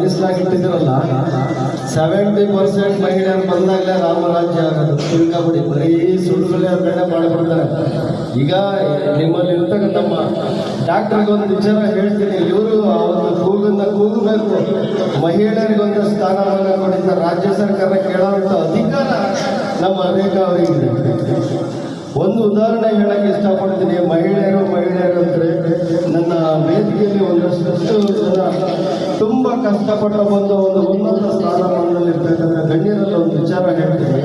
ಮೀಸಲಾಗಿಟ್ಟಿದ್ರಲ್ಲ 70% ಮಹಿಳೆಯರು ಬಂದಾಗಲೇ ರಾಮರಾಜ್ಯ ಆಗೋದು. ತಿಳ್ಕೊಬಿಡಿ, ಬರೀ ಸುಳ್ಳುಗಳೇ ಕಡೆ ಮಾಡಿಬಿಡ್ತಾರೆ. ಈಗ ನಿಮ್ಮಲ್ಲಿ ಇರ್ತಕ್ಕ ನಮ್ಮ ಡಾಕ್ಟರ್ಗೆ ಒಂದು ವಿಚಾರ ಹೇಳ್ತೀನಿ, ಇವರು ಒಂದು ಕೂಗನ್ನ ಕೂಗಬೇಕು, ಮಹಿಳೆಯರಿಗೊಂದು ಸ್ಥಾನಮಾನ ಕೊಡಿದ್ದ ರಾಜ್ಯ ಸರ್ಕಾರ ಕೇಳೋಂಥ ಅಧಿಕಾರ ನಮ್ಮ ರೇಖಾ ಅವರಿಗೆ. ಒಂದು ಉದಾಹರಣೆ ಹೇಳಕ್ಕೆ ಇಷ್ಟಪಡ್ತೀನಿ. ಮಹಿಳೆಯರು ಅಂದರೆ ನನ್ನ ವೇದಿಕೆಯಲ್ಲಿ ಒಂದಷ್ಟು ಜನ ತುಂಬ ಕಷ್ಟಪಟ್ಟು ಬಂದು ಒಂದು ಉನ್ನತ ಸ್ಥಾನಮಾನದಲ್ಲಿ ಇರ್ತಕ್ಕಂಥ ಗಣ್ಯರಲ್ಲಿ ಒಂದು ವಿಚಾರ ಹೇಳ್ತೀನಿ.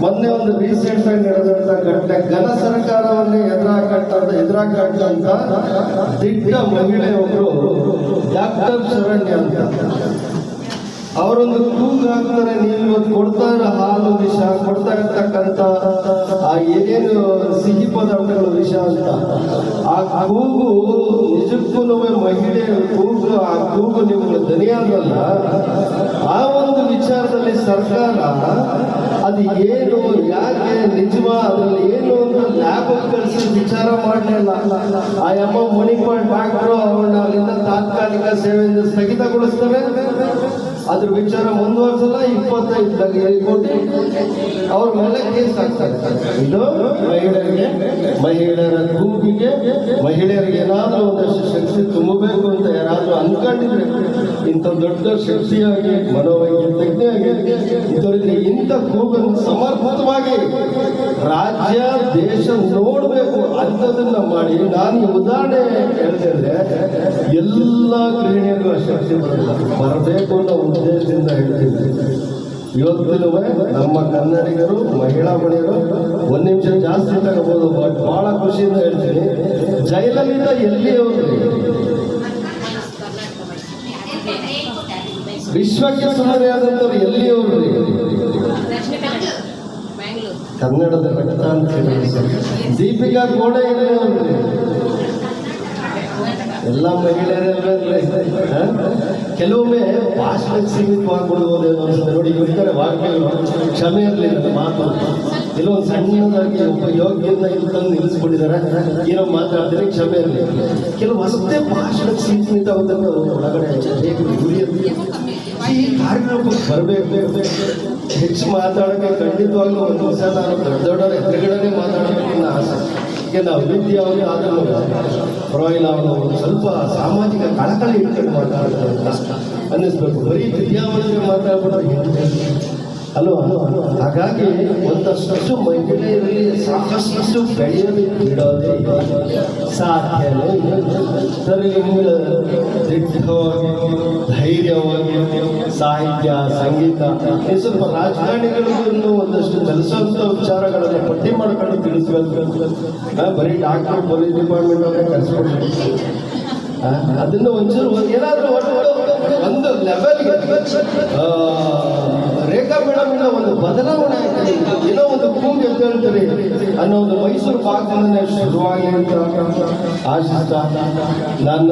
ಮೊನ್ನೆ ಒಂದು ರೀಸೆಂಟಾಗಿ ನಡೆದಂಥ ಘಟನೆ, ಘನ ಸರ್ಕಾರವನ್ನೇ ಎದುರಾಕಂತ ದಿಟ್ಟ ಮಹಿಳೆಯೊಬ್ಬರು ಡಾಕ್ಟರ್ ಶರಣ್ಯ ಅಂತ, ಅವರೊಂದು ಕೂಗು ಹಾಕ್ತಾರೆ, ನೀವು ಇವತ್ತು ಕೊಡ್ತಾ ಇರೋ ಹಾಲು ವಿಷ, ಕೊಡ್ತಾ ಇರ್ತಕ್ಕಂಥ ಆ ಏನೇನು ಸಿಹಿ ಪದಾರ್ಥಗಳು ವಿಷ ಅಂತ. ಆ ಕೂಗು ನಿಜಕ್ಕೂ ಮಹಿಳೆಯ ಕೂಗು, ಆ ಕೂಗು ನಿಮಗೆ ದನಿಯಾದಲ್ಲ. ಆ ಒಂದು ವಿಚಾರದಲ್ಲಿ ಸರ್ಕಾರ ಅದು ಏನು, ಯಾಕೆ, ನಿಜವ, ಅದರಲ್ಲಿ ಏನು ಅಂತ ಲ್ಯಾಬ್ ಕಳಿಸಿ ವಿಚಾರ ಮಾಡಲಿಲ್ಲ. ಆ ಅಮ್ಮ ಮಣಿಪಾಲ್ ಡಾಕ್ಟ್ರು ಅವನ್ನ ಅಲ್ಲಿಂದ ತಾತ್ಕಾಲಿಕ ಸೇವೆಯಿಂದ ಸ್ಥಗಿತಗೊಳಿಸ್ತಾರೆ. ಅದ್ರ ವಿಚಾರ ಮುಂದುವರ್ಸಲ್ಲ. 25 ಕೋಟಿ ಅವ್ರ ಮೇಲೆ ಕೇಸ್ ಹಾಕ್ತಾರೆ. ಇದು ಮಹಿಳೆಯರ ಕೂಗಿಗೆ, ಮಹಿಳೆಯರಿಗೆ ಏನಾದರೂ ಒಂದಷ್ಟು ಶಕ್ತಿ ತುಂಬಬೇಕು ಅಂತ ಯಾರಾದರೂ ಅನ್ಕೊಂಡಿದ್ರೆ, ಇಂಥ ದೊಡ್ಡ ಶಕ್ತಿಯಾಗಿ ಮನೋವೈಜ್ಞಾನಿಯಾಗಿ ಇದರಿಂದ ಇಂಥ ಕೂಗನ್ನು ಸಮರ್ಪಕವಾಗಿ ರಾಜ್ಯ ದೇಶ ನೋಡಬೇಕು ಅಂಥದನ್ನ ಮಾಡಿ. ನಾನು ಈ ಉದಾಹರಣೆ ಹೇಳ್ತಿದ್ರೆ ಎಲ್ಲ ಗೃಹಿಣಿಯರಿಗೂ ಆ ಶಕ್ತಿ ಬರಬೇಕು ಅನ್ನೋ ಉದ್ದೇಶದಿಂದ ಹೇಳ್ತೀನಿ. ಇವತ್ತಿನೂ ನಮ್ಮ ಕನ್ನಡಿಗರು, ಮಹಿಳಾ ಮಣಿಯರು, ಒಂದು ನಿಮಿಷ ಜಾಸ್ತಿ ತಗೋಬಹುದು, ಬಟ್ ಬಹಳ ಖುಷಿಯಿಂದ ಹೇಳ್ತೀನಿ. ಜೈಲಲ್ಲಿಂದ ಎಲ್ಲಿಯವರು ವಿಶ್ವಕ್ಕೆ ಸುಂದರಿಯಾದಂಥವ್ರು ಎಲ್ಲಿಯವರು ಕನ್ನಡದ ರಕ್ತ ಅಂತ ಹೇಳಿ ದೀಪಿಕಾ ಗೋಡೆ ಎಲ್ಲಿಯವ್ರಿ, ಎಲ್ಲ ಮಹಿಳೆಯರೇ. ಕೆಲವೊಮ್ಮೆ ಭಾಷಣಕ್ಕೆ ಸೀಮಿತವಾಗಿಬಿಡ್ಬೋದೇನೋ ಅನ್ಸುತ್ತೆ. ನೋಡಿ, ಇರ್ತಾರೆ ವಾಕ್ಯಗಳು, ಕ್ಷಮೆ ಇರಲಿ ನನ್ನ ಮಾತು. ಕೆಲವೊಂದು ಸಣ್ಣದಾಗಿ ಉಪಯೋಗಿಯಿಂದ ಇಲ್ತಂದು ನಿಲ್ಲಿಸ್ಬಿಟ್ಟಿದ್ದಾರೆ, ಏನೋ ಮಾತಾಡ್ತೀನಿ, ಕ್ಷಮೆ ಇರಲಿ. ಕೆಲವು ಅಷ್ಟೇ ಭಾಷಣಕ್ಕೆ ಸೀಮಿತವಾದನ್ನು ಒಳಗಡೆ ಗುರಿಯಲ್ಲಿ ಈ ಕಾರ್ಯಕ್ರಮಕ್ಕೆ ಬರಬೇಕು. ಹೆಚ್ಚು ಮಾತಾಡೋಕ್ಕೆ ಖಂಡಿತವಾಗ್ಲೂ ಒಂದು ವರ್ಷ ನಾನು ದೊಡ್ಡವರ ಎದುರುಗಡೆ ಮಾತಾಡೋದಕ್ಕಿಂತ ಆಸೆ. ಈಗ ನಾವು ವಿದ್ಯಾವಳಿ ಆದರೂ ಪರವಾಗಿಲ್ಲ, ಅವನು ಸ್ವಲ್ಪ ಸಾಮಾಜಿಕ ಕಳಕಳಿ ಇಟ್ಕೊಂಡು ಮಾತಾಡ್ತಾರೆ ಅನ್ನಿಸ್ಬೇಕು. ಬರೀ ವಿದ್ಯಾವಳಿಗೆ ಮಾತಾಡ್ಬಿಟ್ರೆ ಅಲ್ವಾ? ಹಾಗಾಗಿ ಒಂದಷ್ಟು ಮಹಿಳೆಯರಲ್ಲಿ ಸಾಕಷ್ಟು ಬೆಳೆಯಲು ಬಿಡೋದೇ ಸಾಧ್ಯನೇ ಸರಿ. ದಿಟ್ಟವಾಗಿ, ಧೈರ್ಯವಾಗಿ ಸಾಹಿತ್ಯ, ಸಂಗೀತ, ಈ ಸ್ವಲ್ಪ ರಾಜಕಾರಣಿಗಳಿಗೂ ಒಂದಷ್ಟು ಕಲಿಸುವಂಥ ವಿಚಾರಗಳನ್ನು ಪಟ್ಟಿ ಮಾಡ್ಕೊಂಡು ತಿಳಿಸ್ಬೇಕು. ಬರೀ ಡಾಕ್ಟರ್, ಪೊಲೀಸ್ ಡಿಪಾರ್ಟ್ಮೆಂಟ್ ಅವರೇ ಕಲಿಸ್ಕೊಡ್ಬೇಕು. ಅದನ್ನು ಒಂಚೂರು ಏನಾದರೂ ಒಂದು ಲೆವೆಲ್ಗೆ ರೇಖಾ ಮೇಡಮ್ ಒಂದು ಬದಲಾವಣೆ ಆಗ್ತದೆ, ಏನೋ ಒಂದು ಕೂಗು ಅಂತ ಹೇಳ್ತಾರೆ ಅನ್ನೋ ಒಂದು ಮೈಸೂರು ಭಾಗದಿಂದ ಶುರುವಾಗಿ ಅಂತ ಆಶಿಸ್ತಾ ನನ್ನ